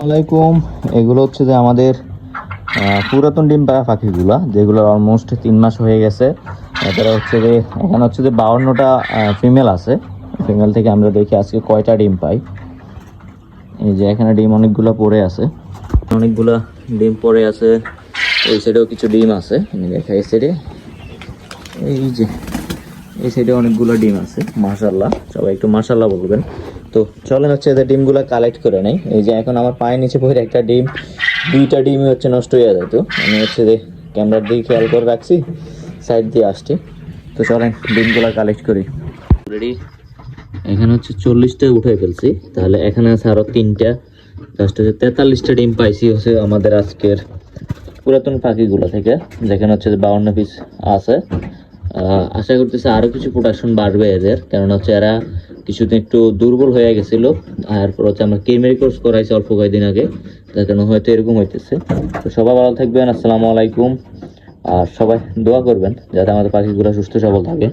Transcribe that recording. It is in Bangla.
আসসালামাইকুম। এগুলো হচ্ছে যে আমাদের পুরাতন ডিম পাড়া পাখিগুলা, যেগুলো অলমোস্ট 3 মাস হয়ে গেছে। এছাড়া হচ্ছে যে এখানে হচ্ছে যে 52টা ফিমেল আছে। ফিমেল থেকে আমরা দেখি আজকে কয়টা ডিম পাই। এই যে এখানে ডিম অনেকগুলো পড়ে আছে, অনেকগুলা ডিম পড়ে আছে। এই সাইডেও কিছু ডিম আছে, আমি দেখা এই সাইডে, এই সাইডে অনেকগুলো ডিম আছে। মাশাআল্লাহ, সবাই একটু মাশাআল্লাহ বলবেন। তো চলেন হচ্ছে এদের ডিমগুলো কালেক্ট করে নেই। এই যে এখন আমার পায়ের নিচে পড়ে একটা ডিম, 2টা ডিমই হচ্ছে নষ্ট হয়ে যেত। আমি হচ্ছে যে ক্যামেরার দিকে খেয়াল করে রাখছি, সাইড দিয়ে আসছি। তো চলেন ডিমগুলো কালেক্ট করি। অলরেডি এখানে হচ্ছে 40টা উঠে ফেলছি, তাহলে এখানে আছে আরো 3টা, জাস্ট হচ্ছে 43টা ডিম পাইছি হচ্ছে আমাদের আজকের পুরাতন পাখিগুলো থেকে, যেখানে হচ্ছে 52 পিস আছে। আশা করতেছি আরো কিছু প্রোডাকশন বাড়বে এদের, কারণ হচ্ছে এরা কিছুদিন একটু দুর্বল হয়ে গেছিল। আর হচ্ছে আমরা কেমিক্যাল কোর্স করাইছি অল্প কয়েকদিন আগে, তার কারণে হয়তো এরকম হইতেছে। তো সবাই ভালো থাকবেন, আসসালামু আলাইকুম। আর সবাই দোয়া করবেন যাতে আমাদের পাখিগুলো সুস্থ সবল থাকে।